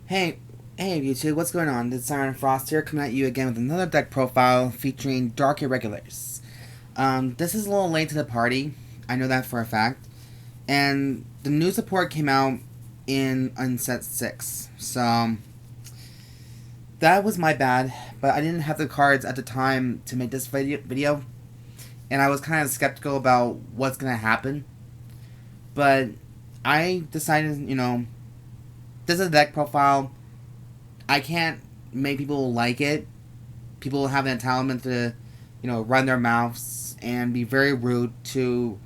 Hey, hey YouTube, what's going on? This is Siren Frost here, coming at you again with another deck profile featuring Dark Irregulars. This is a little late to the party, I know that for a fact, and the new support came out on set 6, so that was my bad, but I didn't have the cards at the time to make this video, and I was kind of skeptical about what's going to happen, but I decided, this is a deck profile. I can't make people like it. People have an entitlement to, run their mouths and be very rude to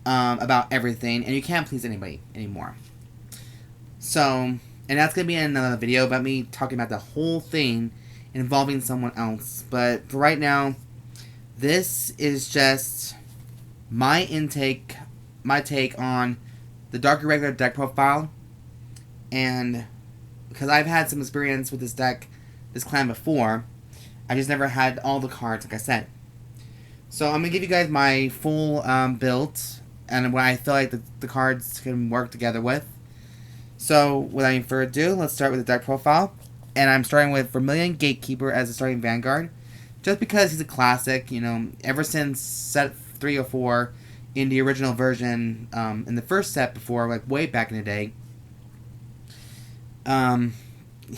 about everything, and you can't please anybody anymore. So, and that's gonna be in another video about me talking about the whole thing involving someone else. But for right now, this is just my take on the Dark Irregular deck profile. And because I've had some experience with this clan before, I just never had all the cards, like I said. So I'm going to give you guys my full build, and what I feel like the cards can work together with. So without any further ado, let's start with the deck profile. And I'm starting with Vermillion Gatekeeper as the starting Vanguard, just because he's a classic, ever since set 3 or 4 in the original version, in the first set before, like way back in the day.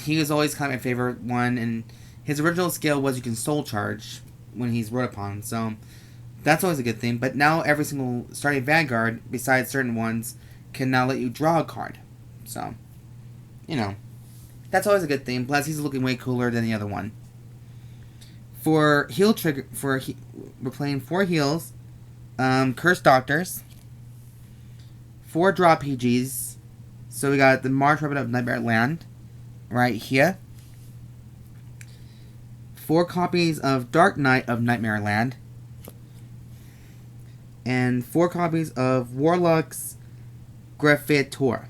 He was always kind of my favorite one, and his original skill was you can soul charge when he's rode upon, so that's always a good thing. But now every single starting Vanguard, besides certain ones, can now let you draw a card. So, that's always a good thing. Plus, he's looking way cooler than the other one. For heal trigger, we're playing 4 heals, Cursed Doctors, 4 draw PGs. So we got the March Weapon of Nightmareland right here. 4 copies of Dark Knight of Nightmareland. And 4 copies of Werluchs Gefreiter.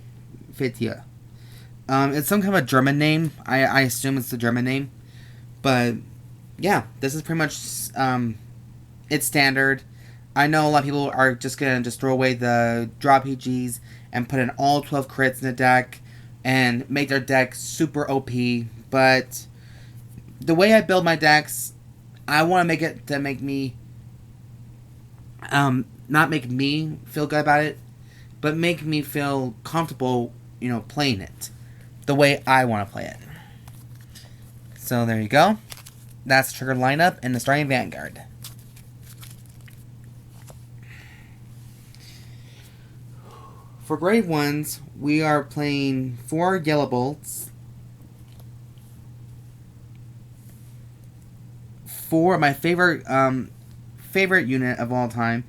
It's some kind of a German name. I assume it's the German name. But yeah, this is pretty much it's standard. I know a lot of people are just going to throw away the draw PGs and put in all 12 crits in the deck and make their deck super OP. But the way I build my decks, I want to make it to make me, not make me feel good about it, but make me feel comfortable, playing it the way I want to play it. So there you go. That's the trigger lineup and the starting Vanguard. For grade 1s, we are playing 4 Yellow Bolts. 4, my favorite unit of all time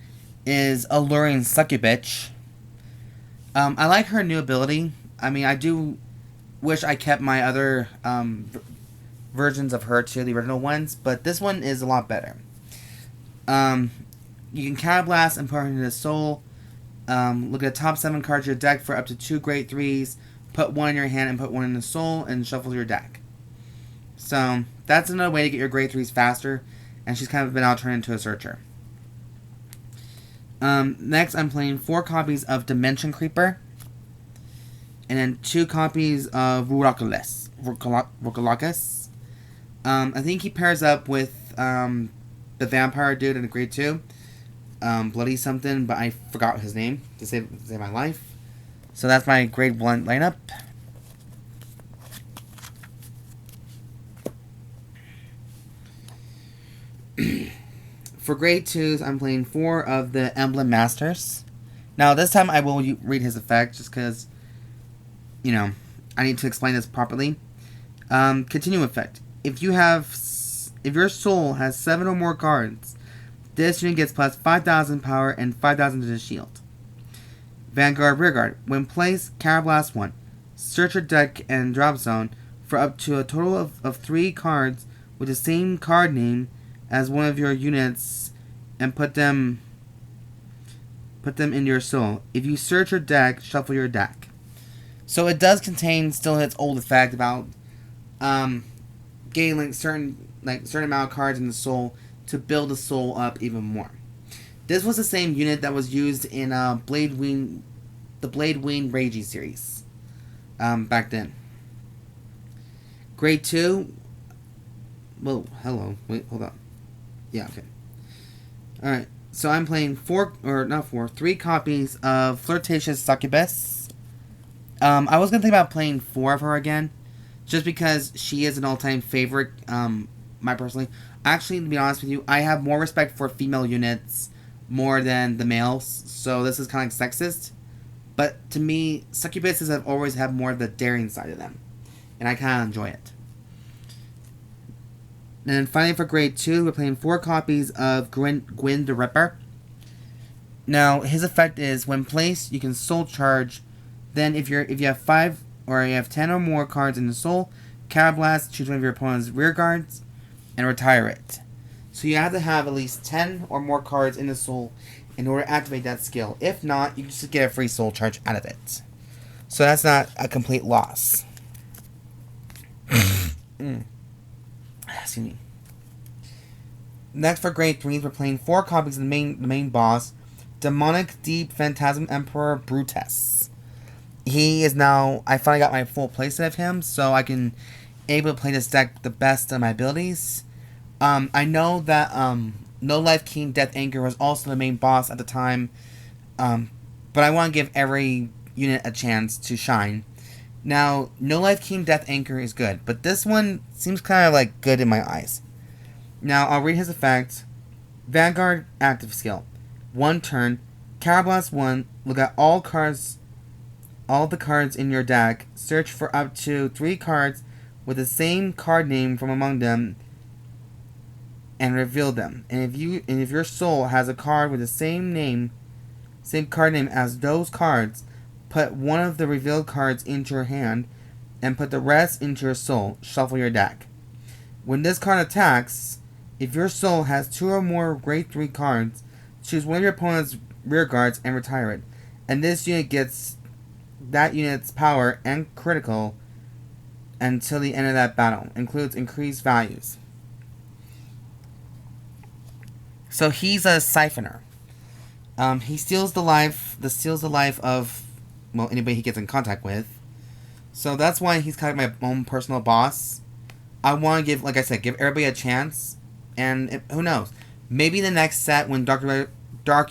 is Alluring Succubus. I like her new ability. I mean, I do wish I kept my other versions of her too, the original ones, but this one is a lot better. You can counterblast and put her into the soul. Look at the top 7 cards of your deck for up to 2 grade 3s. Put 1 in your hand and put 1 in the soul and shuffle your deck. So that's another way to get your grade 3s faster. And she's kind of been now turned into a searcher. Next, I'm playing 4 copies of Dimension Creeper. And then 2 copies of Vroukalakas. I think he pairs up with the vampire dude in a grade 2. Bloody something, but I forgot his name to save my life. So that's my grade 1 lineup. For grade 2s, I'm playing 4 of the Emblem Masters. Now this time I will read his effect just because, I need to explain this properly. Continue effect. If your soul has 7 or more cards, this unit gets plus 5,000 power and 5,000 to the shield. Vanguard Rearguard. When placed, Counterblast 1. Search your deck and drop zone for up to a total of 3 cards with the same card name as one of your units and put them in your soul. If you search your deck, shuffle your deck. So it does contain still its old effect about getting certain amount of cards in the soul to build the soul up even more. This was the same unit that was used in the Blade Wing Ragey series back then. Grade 2. Well, hello. Wait, hold on. Yeah, okay. Alright, so I'm playing 3 copies of Flirtatious Succubus. I was gonna think about playing 4 of her again, just because she is an all-time favorite, my personally. Actually, to be honest with you, I have more respect for female units more than the males, so this is kind of like sexist. But to me, succubuses have always had more of the daring side of them, and I kind of enjoy it. And then finally for grade 2, we're playing 4 copies of Gwynn the Ripper. Now, his effect is, when placed, you can soul charge. Then if you have 5 or you have 10 or more cards in the soul, Counterblast, choose one of your opponent's rear guards, and retire it. So you have to have at least 10 or more cards in the soul in order to activate that skill. If not, you can just get a free soul charge out of it. So that's not a complete loss. Excuse me. Next for grade 3, we're playing 4 copies of the main boss, Demonic Deep Phantasm Emperor Brufas. He is now, I finally got my full playset of him, so I can able to play this deck the best of my abilities. I know that No Life King Death Anchor was also the main boss at the time, but I want to give every unit a chance to shine. Now, No Life King Death Anchor is good, but this one seems kind of like good in my eyes. Now, I'll read his effect. Vanguard active skill. 1 turn. Counterblast 1. Look at all the cards in your deck. Search for up to 3 cards with the same card name from among them and reveal them. And if your soul has a card with the same card name as those cards, put one of the revealed cards into your hand and put the rest into your soul. Shuffle your deck. When this card attacks, if your soul has 2 or more grade 3 cards, choose one of your opponent's rear guards and retire it. And this unit gets that unit's power and critical until the end of that battle. Includes increased values. So he's a siphoner. He steals the life of, well, anybody he gets in contact with. So that's why he's kind of my own personal boss. I want to give, like I said, give everybody a chance. And who knows? Maybe the next set, when Dark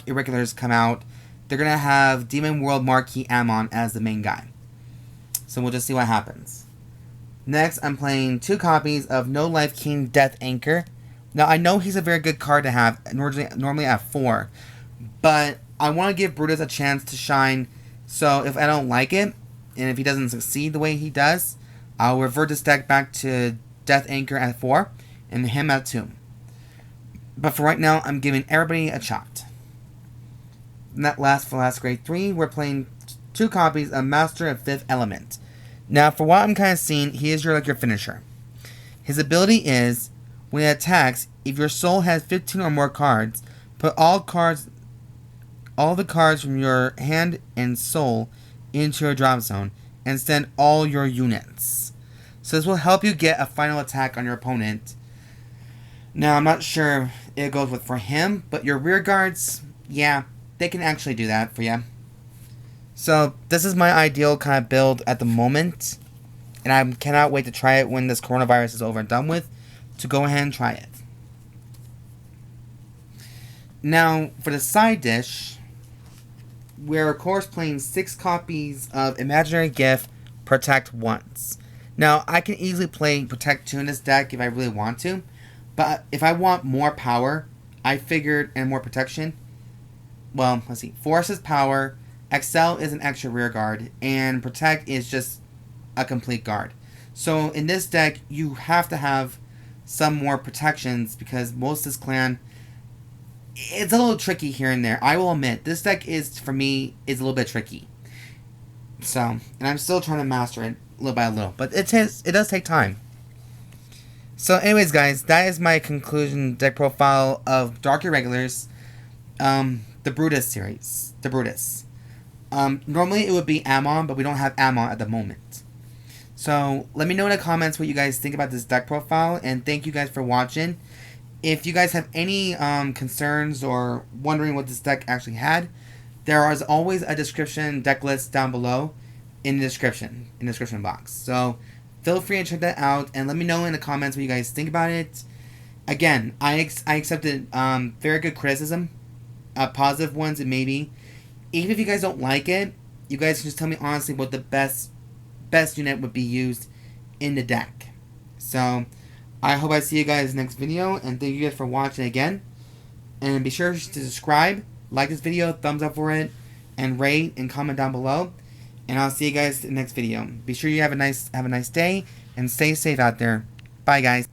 Irregulars come out, they're going to have Demon World Marquis Ammon as the main guy. So we'll just see what happens. Next, I'm playing 2 copies of No Life King Death Anchor. Now, I know he's a very good card to have. Normally I have 4. But I want to give Brutus a chance to shine. So if I don't like it, and if he doesn't succeed the way he does, I'll revert this deck back to Death Anchor at 4 and him at 2. But for right now, I'm giving everybody a shot. And that last grade 3, we're playing 2 copies of Master of 5th Element. Now, for what I'm kind of seeing, he is your finisher. His ability is, when it attacks, if your soul has 15 or more cards, put all the cards from your hand and soul into your drop zone, and send all your units. So this will help you get a final attack on your opponent. Now, I'm not sure it goes with for him, but your rear guards, yeah, they can actually do that for you. So this is my ideal kind of build at the moment, and I cannot wait to try it when this coronavirus is over and done with, to go ahead and try it. Now, for the side dish, we're of course playing 6 copies of Imaginary Gift Protect Once. Now, I can easily play Protect 2 in this deck if I really want to, but if I want more power, I figured, and more protection, well, let's see, Force is power, Excel is an extra rear guard, and Protect is just a complete guard. So in this deck, you have to have some more protections, because most of this clan, it's a little tricky here and there. I will admit, this deck is, for me, is a little bit tricky. So, and I'm still trying to master it little by little, but it does take time. So anyways, guys, that is my conclusion deck profile of Dark Irregulars, the Brutus series, the Brutus. Normally it would be Ammon, but we don't have Ammon at the moment. So let me know in the comments what you guys think about this deck profile, and thank you guys for watching. If you guys have any concerns or wondering what this deck actually had, there is always a description deck list down below in the description box. So Feel free to check that out and let me know in the comments what you guys think about it. Again, I accepted very good criticism, positive ones and maybe. Even if you guys don't like it, you guys can just tell me honestly what the best unit would be used in the deck. So, I hope I see you guys next video, and thank you guys for watching again. And be sure to subscribe, like this video, thumbs up for it, and rate and comment down below. And I'll see you guys in the next video. Be sure you have a nice day, and stay safe out there. Bye, guys.